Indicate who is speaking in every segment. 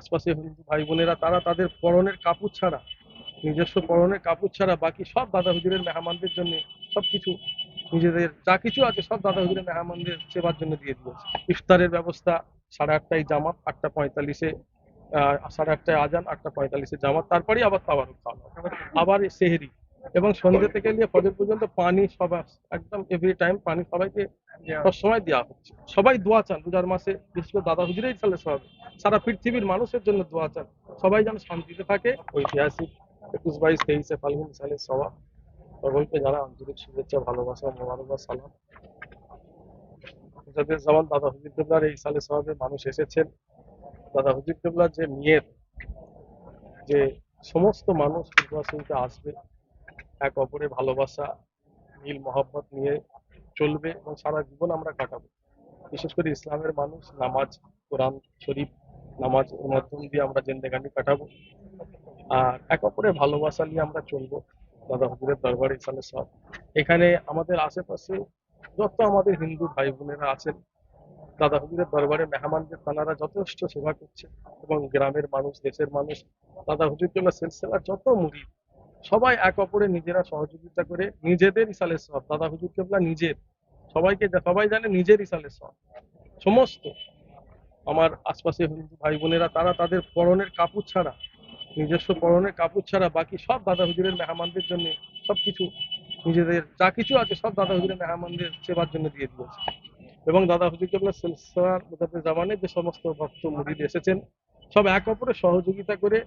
Speaker 1: আশপাশে হিন্দু ভাই বোনেরা তারা তাদের পরনের কাপড় ছাড়া, নিজস্ব পরনের কাপড় ছাড়া বাকি সব দাদা হুজুরের মেহমানদের জন্য সবকিছু, নিজেদের যা কিছু আছে সব দাদা হুজুরের মেহমানদের সেবার জন্য দিয়ে দিয়েছে। ইফতারের ব্যবস্থা 8:30টায় জামাত, 8:45-এ 8:30টায় আজান, 8:45-এ জামাত, তারপরেই আবার তাবারুক খাওয়া হবে, আবার সেহরি, এবং সন্ধ্যে থেকে নিয়ে ফজর পর্যন্ত পানি সবার একদম এভরি টাইম পানি সবাইকে সবসময় দেওয়া হচ্ছে। সবাই দোয়া চান রোজার মাসে, বিশেষ করে দাদা হুজুরেই সালে সব সারা পৃথিবীর মানুষের জন্য দোয়া চান, সবাই যেন শান্তিতে থাকে। ঐতিহাসিক 21-22-23-এ ফাল্গুন সালের সওয়াব সকলকে জানা আন্তরিক শুভেচ্ছা, ভালোবাসা, মোবারকবাদ, সালাম। মুজাদ্দেদ জামান দাদা হুজুর কেবলার এই সালে সওয়াবে মানুষ এসেছেন। দাদা হুজুর কেবলার যে নিয়ত, যে সমস্ত মানুষ পূর্বাশ্রমীতে আসবে, এক অপরের ভালোবাসা, মিল মহব্বত নিয়ে চলবে এবং সারা জীবন আমরা কাটাবো। বিশেষ করে ইসলামের মানুষ নামাজ, কোরআন শরীফ, নামাজের মাধ্যম দিয়ে আমরা জিন্দেগানি কাটাবো, আর এক অপরের ভালোবাসা নিয়ে আমরা চলবো। দাদা হুজুরের দরবারে ইসালে সব এখানে আমাদের আশেপাশে যত আমাদের হিন্দু ভাই বোনেরা আছেন, দাদা হুজুরের দরবারে মেহমানদের তানারা যথেষ্ট সেবা করছে, এবং গ্রামের মানুষ, দেশের মানুষ, দাদা হুজুর জন্য সিলসিলার যত মুরিদ সবাই এক অপরে নিজেরা সহযোগিতা করে নিজেদের ইসালে সব দাদা হুজুর কেবলা নিজের, সবাই জানে নিজের ইসালে সব সমস্ত আমার আশপাশে হিন্দু ভাই বোনেরা তারা তাদের পরনের কাপড় ছাড়া, নিজস্ব পরনের কাপড় ছাড়া বাকি সব দাদা হুজুরের মেহমানদের জন্য সবকিছু, নিজেদের যা কিছু আছে সব দাদা হুজুরের মেহমানদের সেবার জন্য দিয়ে দিয়েছে। এবং দাদা হুজুর কেবলা সিলসিলার মুজাদ্দেদ জামানে যে সমস্ত ভক্ত মুরিদ এসেছেন, সব এক অপরের সহযোগিতা করে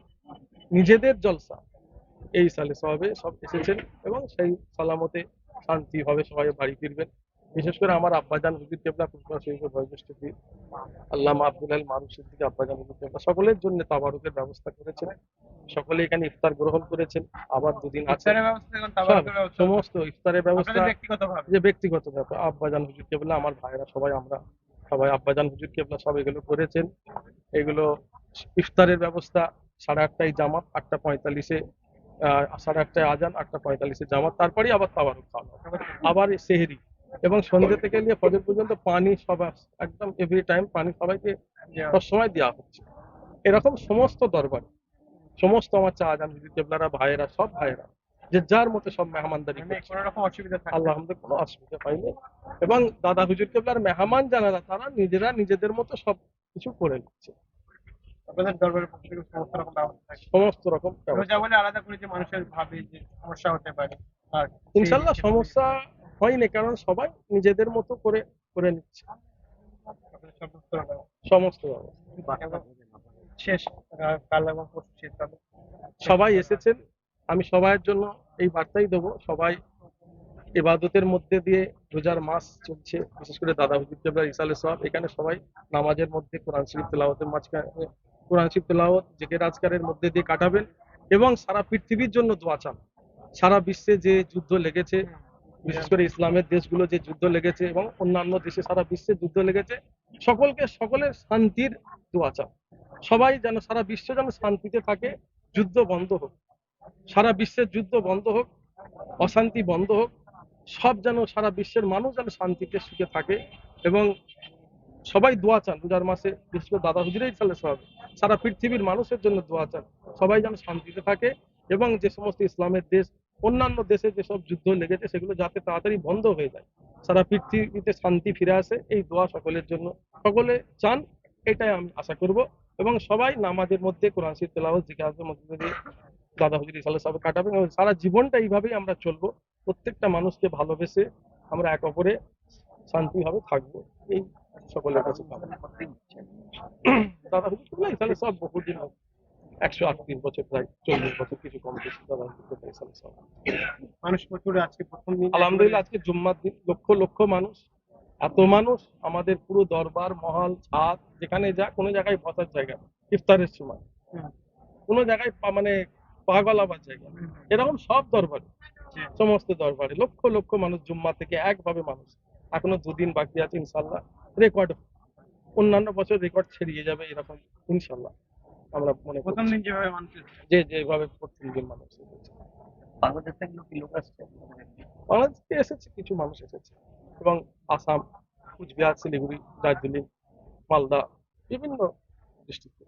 Speaker 1: নিজেদের জলসা এই সালে সবে সব এসেছেন, এবং সেই সালামতে শান্তিভাবে সবাই বাড়ি ফিরবেন। বিশেষ করে আমার আব্বাজান হুজুর কেবলা কুরবা শরীফের বয়োজ্যেষ্ঠ পীর আল্লামা আব্দুল আল মারুফ সিদ্দিকী আব্বাজান হুজুর কেবলা সকলের জন্য তাবারুকের ব্যবস্থা করেছেন। সকলে এখানে ইফতার গ্রহণ করেছেন, আবার দুদিন আছে সব সমস্ত ইফতারের ব্যবস্থা। যে ব্যক্তিগত ব্যাপার, আব্বাজান হুজুর কেবলা, আমার ভাইরা সবাই, আমরা সবাই আব্বাজান হুজুর কেবলা সব এগুলো করেছেন। এগুলো ইফতারের ব্যবস্থা 8:30টায় জামাত, 8:45-এ 8:30টায় আজান, 8:45-এ জামাত, তারপরেই আবার তাবারুক খাওয়া হবে, আবার সেহরি, এবং সন্ধ্যে থেকে নিয়ে ফজর পর্যন্ত পানি সবার একদম এভরি টাইম পানি সবাইকে সবসময় দেওয়া হচ্ছে। এরকম সমস্ত দরবার, সমস্ত আমার চা আজান হুজুর কেবলারা, ভাইয়েরা, সব ভাইয়েরা যে যার মতো সব মেহমানদারি করছে, কোনো রকম অসুবিধা আল্লাহ আমাদের কোনো অসুবিধা পাইনি। এবং দাদা হুজুর কেবলার মেহমান যারা তারা নিজেরা নিজেদের মতো সব কিছু করে নিচ্ছে। আপনাদের দরবারের পক্ষ থেকে সমস্ত রকম ব্যবস্থা থাকে, সমস্ত রকম রোজা বলে আলাদা করে যে মানুষের ভাবে যে সমস্যা হতে পারে, আর ইনশাল্লাহ সমস্যা হয়নি, কারণ সবাই নিজেদের মতো করে করে নিচ্ছে সমস্ত ব্যবস্থা। শেষ কাল এবং পরশু শেষ হবে, সবাই এসেছেন। আমি সবাইয়ের জন্য এই বার্তাই দেবো, সবাই ইবাদতের মধ্যে দিয়ে, রোজার মাস চলছে, বিশেষ করে দাদা হুজুর কেবলার ইসালে সওয়াব, এখানে সবাই নামাজের মধ্যে কোরআন শরীফ তেলাওয়াতের মাঝখানে কোরআন শরীফ তেলাওয়াত জিকির আজকারের মধ্যে দিয়ে কাটাবেন, এবং সারা পৃথিবীর জন্য দোয়া চান। সারা বিশ্বে যে যুদ্ধ লেগেছে, বিশেষ করে ইসলামের দেশগুলো যে যুদ্ধ লেগেছে এবং অন্যান্য দেশে সারা বিশ্বে যুদ্ধ লেগেছে, সকলের শান্তির দোয়া চান। সবাই যেন সারা বিশ্ব যেন শান্তিতে থাকে, যুদ্ধ বন্ধ হোক, সারা বিশ্বের যুদ্ধ বন্ধ হোক, অশান্তি বন্ধ হোক, সব যেন সারা বিশ্বের মানুষ যেন শান্তিতে সুখে থাকে। এবং সবাই দোয়া চান রোজার মাসে, বিশেষ করে দাদা হুজুরেই সালে সব সারা পৃথিবীর মানুষের জন্য দোয়া চান, সবাই যেন শান্তিতে থাকে, এবং যে সমস্ত ইসলামের দেশ, অন্যান্য দেশে যেসব যুদ্ধ লেগেছে সেগুলো যাতে তাড়াতাড়ি বন্ধ হয়ে যায়, সারা পৃথিবীতে শান্তি ফিরে আসে, এই দোয়া সকলের জন্য সকলে চান, এটাই আমি আশা করব। এবং সবাই নামাজের মধ্যে কোরআন শরীফ তেলাওয়াত জিকিরের মধ্যে দিয়ে দাদা হুজুর ইসালে সাহেব কাটাবেন, এবং সারা জীবনটা এইভাবেই আমরা চলবো, প্রত্যেকটা মানুষকে ভালোবেসে আমরা এক অপরে শান্তিভাবে থাকবো, এই সকলের কাছে কামনা। দাদা হুজুর ইসালে সব বহুদিন 138 বছর, প্রায় 40 বছর কিছু কম বেশি দাদা হুজুর ইসালে সব মানুষ প্রচুর। আজকে প্রথম দিন আলহামদুলিল্লাহ, আজকে জুম্মার দিন লক্ষ লক্ষ মানুষ, এত মানুষ, আমাদের পুরো দরবার মহল ছাদ যেখানে যা কোনো জায়গায় বসার জায়গা, ইফতারের সময় কোনো জায়গায় মানে পাগল আবার জায়গা, এরকম সব দরবারে, সমস্ত দরবারে লক্ষ লক্ষ মানুষ, জুম্মা থেকে একভাবে মানুষ। এখনো দুদিন বাকি আছে, ইনশাল্লাহ রেকর্ড, অন্যান্য বছর রেকর্ড ছেড়িয়ে যাবে এরকম ইনশাল্লাহ আমরা মনে করি। প্রথম দিন যেভাবে মানুষ যেভাবে প্রথম দিন মানুষ এসেছে, বাংলাদেশ থেকে লোক আসছে, বাংলাদেশ থেকে এসেছে কিছু মানুষ এসেছে, এবং আসাম, কুচবিহার, শিলিগুড়ি, দার্জিলিং, মালদা, বিভিন্ন ডিস্ট্রিক্ট